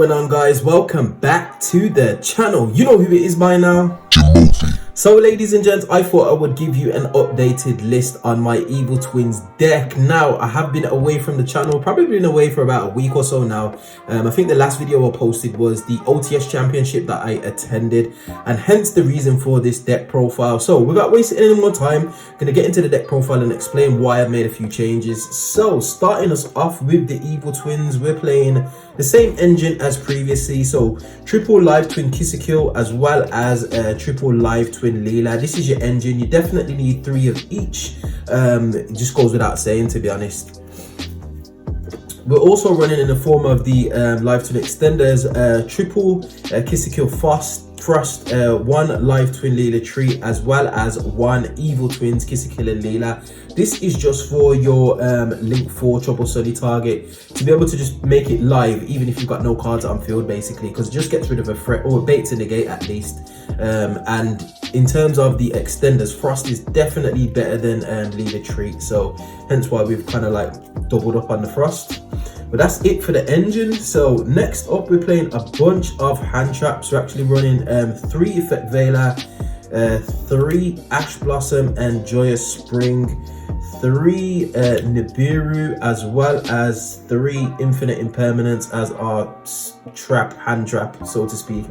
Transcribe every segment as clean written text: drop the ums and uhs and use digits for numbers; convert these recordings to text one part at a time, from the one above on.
going on, guys? Welcome back to the channel. You know who it is by now, Jimothy. So ladies and gents, I thought I would give you an updated list on my Evil Twins deck. Now, I have been away from the channel, probably been away for about a week or so now. I think the last video I posted was the OTS championship that I attended, and hence the reason for this deck profile. So without wasting any more time, I'm going to get into the deck profile and explain why I've made a few changes. So starting us off with the Evil Twins, we're playing the same engine as previously. So triple live twin Kill as well as triple live twin Leela. This is your engine. You definitely need 3 of each. It just goes without saying, to be honest. We're also running in the form of the live twin extenders, triple Kill Frost, 1 live twin Leela tree, as well as 1 evil twins Kill and Leela. This is just for your link 4 trouble sunny target to be able to just make it live even if you've got no cards on field, basically, because it just gets rid of a threat or a bait to negate at least. And in terms of the extenders, Frost is definitely better than Leela Treat, so hence why we've kind of like doubled up on the Frost. But that's it for the engine. So next up, we're playing a bunch of hand traps. We're actually running 3 Effect Veiler, 3 Ash Blossom and Joyous Spring, 3 Nibiru, as well as 3 Infinite Impermanence as our hand trap, so to speak.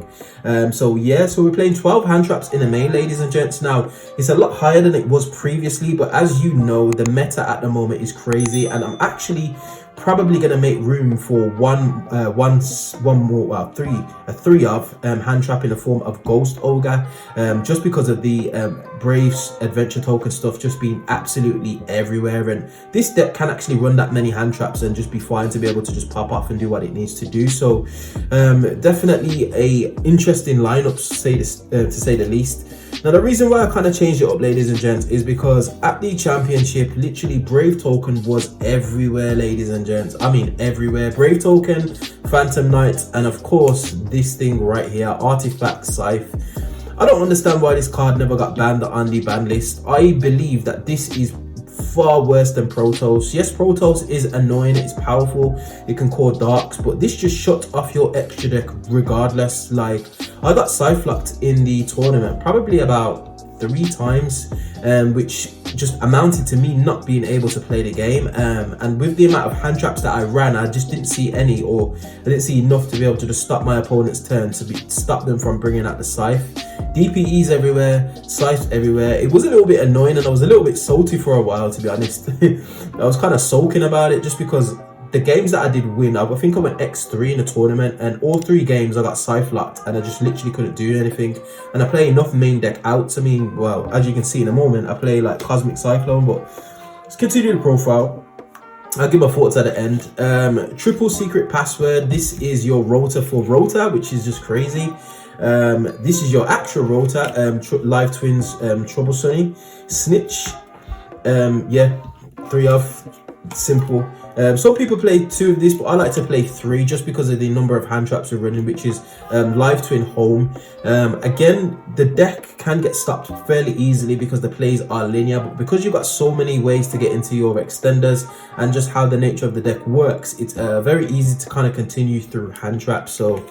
So we're playing 12 hand traps in a main, ladies and gents. Now, it's a lot higher than it was previously, but as you know, the meta at the moment is crazy, and I'm actually probably going to make room for three of hand trap in the form of Ghost Ogre, just because of the Braves adventure token stuff just being absolutely everywhere, and this deck can actually run that many hand traps and just be fine to be able to just pop off and do what it needs to do. So definitely a interesting lineup to say the least. Now, the reason why I kind of changed it up, ladies and gents, is because at the championship, literally Brave token was everywhere, ladies and gents. I mean everywhere. Brave token, Phantom Knight, and of course this thing right here, Artifact Scythe. I don't understand why this card never got banned on the ban list. I believe that this is far worse than Protoss. Yes, Protoss is annoying, it's powerful, it can cause darks, but this just shuts off your extra deck regardless. Like, I got Scythe locked in the tournament probably about 3 times, which just amounted to me not being able to play the game, and with the amount of hand traps that I ran, I just didn't see any, or I didn't see enough to be able to just stop my opponent's turn, to stop them from bringing out the Scythe. DPEs everywhere, Scythes everywhere. It was a little bit annoying, and I was a little bit salty for a while, to be honest. I was kind of sulking about it just because the games that I did win, I think I went X3 in the tournament, and all 3 games I got Scythe locked and I just literally couldn't do anything. And I play enough main deck outs. I mean, well, as you can see in a moment, I play like Cosmic Cyclone, but let's continue the profile. I'll give my thoughts at the end. Triple secret password. This is your rota for Rota, which is just crazy. This is your actual Rota, Live Twins, Trouble Sunny, Snitch. 3 of, simple. Some people play 2 of this, but I like to play 3 just because of the number of hand traps we're running, which is Live Twin Home. Again, the deck can get stopped fairly easily because the plays are linear, but because you've got so many ways to get into your extenders and just how the nature of the deck works, it's very easy to kind of continue through hand traps. So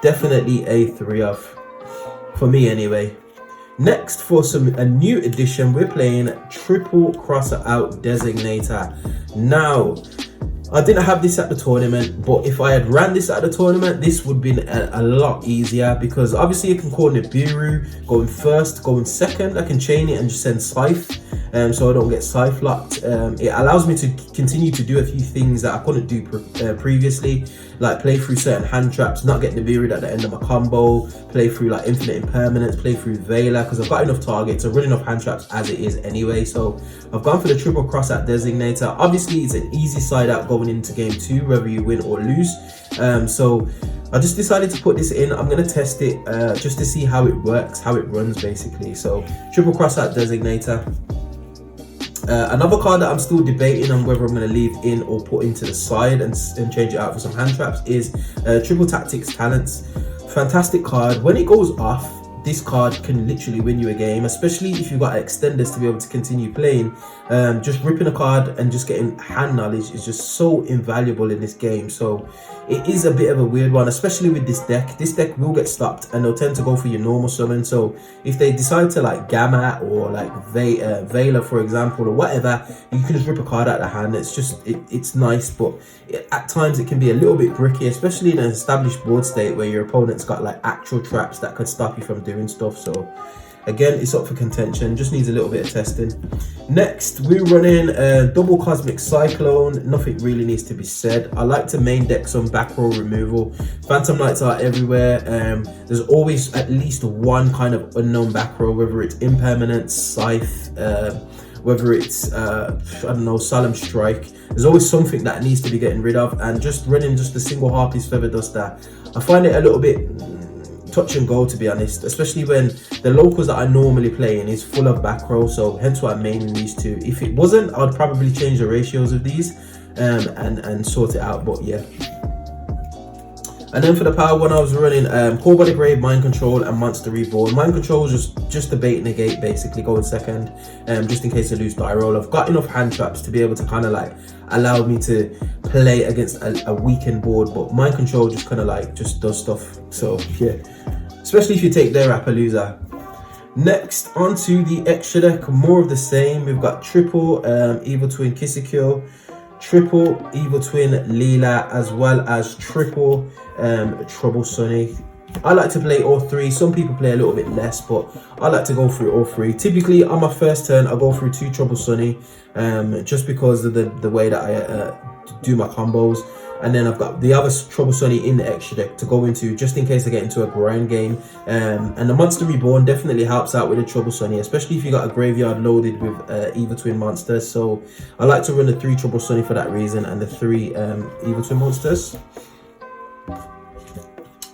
definitely a 3 of, for me anyway. Next, for a new addition, we're playing Triple Crosser Out Designator. Now, I didn't have this at the tournament, but if I had ran this at the tournament, this would have been a lot easier, because obviously you can call Nibiru going first, going second. I can chain it and just send Scythe, so I don't get Scythe locked. It allows me to continue to do a few things that I couldn't do previously, like play through certain hand traps, not get Nibiru at the end of my combo, play through like Infinite Impermanence, play through Veiler, because I've got enough targets. I run enough hand traps as it is anyway, so I've gone for the Triple Cross Out Designator. Obviously, it's an easy side out going into game 2, whether you win or lose. So I just decided to put this in. I'm going to test it just to see how it works, how it runs basically. So Triple Cross Out Designator. Another card that I'm still debating on whether I'm going to leave in or put into the side and change it out for some hand traps is Triple Tactics Talents. Fantastic card. When it goes off, this card can literally win you a game, especially if you've got extenders to be able to continue playing. Just ripping a card and just getting hand knowledge is just so invaluable in this game. So it is a bit of a weird one, especially with this deck. This deck will get stopped and they'll tend to go for your normal summon. So if they decide to like Gamma or like Veiler, for example, or whatever, you can just rip a card out of the hand. It's just, it's nice, but at times it can be a little bit bricky, especially in an established board state where your opponent's got like actual traps that could stop you from doing stuff. So again, it's up for contention, just needs a little bit of testing. Next, we're running double Cosmic Cyclone. Nothing really needs to be said. I like to main deck some back row removal. Phantom Knights are everywhere. There's always at least one kind of unknown back row, whether it's Impermanence, Scythe, whether it's I don't know, Solemn Strike. There's always something that needs to be getting rid of, and just running just a single Harpy's Feather Duster, I find it a little bit touch and go, to be honest, especially when the locals that I normally play in is full of back row. So hence why I'm maining these two. If it wasn't, I'd probably change the ratios of these and sort it out, but yeah. And then for the power one, I was running Core Body Grave, Mind Control, and Monster Reborn. Mind Control is just a bait negate, basically, going second, just in case I lose die roll. I've got enough hand traps to be able to kind of like allow me to play against a weakened board, but Mind Control just kind of like just does stuff. So yeah, especially if you take their Appaloosa. Next, onto the extra deck, more of the same. We've got triple Evil Twin Kissekyo, triple Evil Twin Leela, as well as triple Trouble Sunny. I like to play all three. Some people play a little bit less, but I like to go through all three. Typically on my first turn, I go through 2 Trouble Sunny, just because of the way that I do my combos. And then I've got the other Trouble Sunny in the extra deck to go into, just in case I get into a grind game. And the Monster Reborn definitely helps out with the Trouble Sunny, especially if you got a graveyard loaded with Evil Twin monsters. So I like to run the 3 Trouble Sunny for that reason, and the 3 Evil Twin monsters.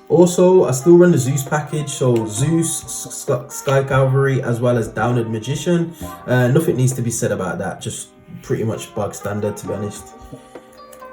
Also, I still run the Zeus package, so Zeus, Sky Cavalry, as well as Downed Magician. Nothing needs to be said about that, just pretty much bug standard, to be honest.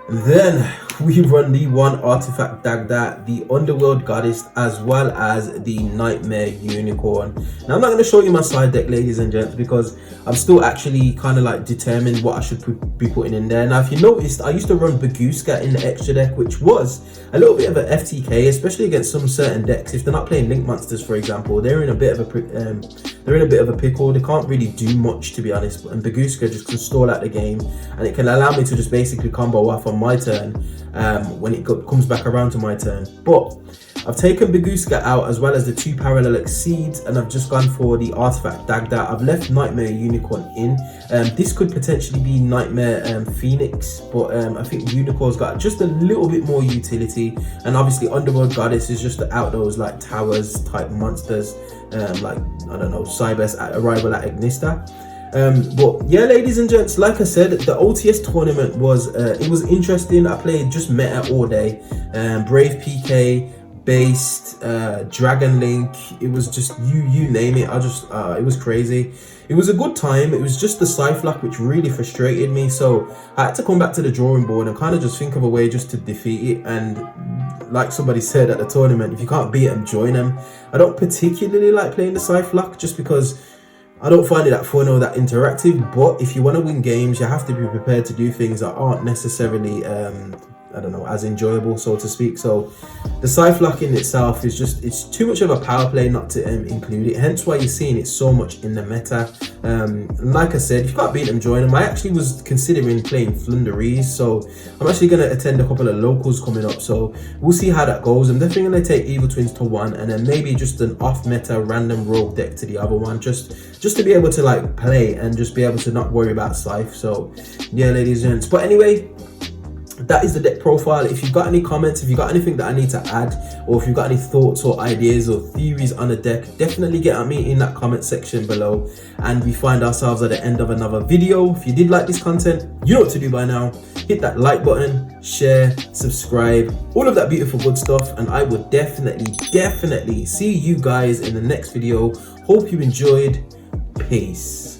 And then we run the 1 Artifact Dagda, the Underworld Goddess, as well as the Nightmare Unicorn. Now I'm not going to show you my side deck, ladies and gents, because I'm still actually kind of like determined what I should be putting in there. Now if you noticed, I used to run Baguska in the extra deck, which was a little bit of an FTK, especially against some certain decks. If they're not playing Link Monsters, for example, they're in a bit of a pickle. They can't really do much, to be honest, and Baguska just can stall out the game, and it can allow me to just basically combo off on my turn when it comes back around to my turn. But I've taken Baguska out, as well as the 2 Parallel Exceeds, and I've just gone for the Artifact Dagda. I've left Nightmare Unicorn in. This could potentially be Nightmare Phoenix, but I think Unicorn's got just a little bit more utility, and obviously Underworld Goddess is just out those like towers type monsters, like, I don't know, Cybers at Arrival at Ignista. But yeah, ladies and gents, like I said, the OTS tournament was it was interesting. I played just meta all day, Brave PK based, Dragon Link. It was just you name it. It was crazy. It was a good time. It was just the Scythe luck which really frustrated me, so I had to come back to the drawing board and kind of just think of a way just to defeat it. And like somebody said at the tournament, if you can't beat them, join them. I don't particularly like playing the Scythe luck, just because I don't find it that fun or that interactive. But if you want to win games, you have to be prepared to do things that aren't necessarily I don't know, as enjoyable, so to speak. So the Scythe luck in itself is just, it's too much of a power play not to include it, hence why you're seeing it so much in the meta. And like I said, if you can't beat them, join them. I actually was considering playing Flunderies, so I'm actually going to attend a couple of locals coming up, so we'll see how that goes. I'm definitely going to take Evil Twins to one, and then maybe just an off meta random rogue deck to the other one, just to be able to like play and just be able to not worry about Scythe. So yeah, ladies and gents, but anyway, that is the deck profile. If you've got any comments, if you've got anything that I need to add, or if you've got any thoughts or ideas or theories on the deck, definitely get at me in that comment section below. And we find ourselves at the end of another video. If you did like this content, you know what to do by now. Hit that like button, share, subscribe, all of that beautiful good stuff, and I would definitely see you guys in the next video. Hope you enjoyed. Peace.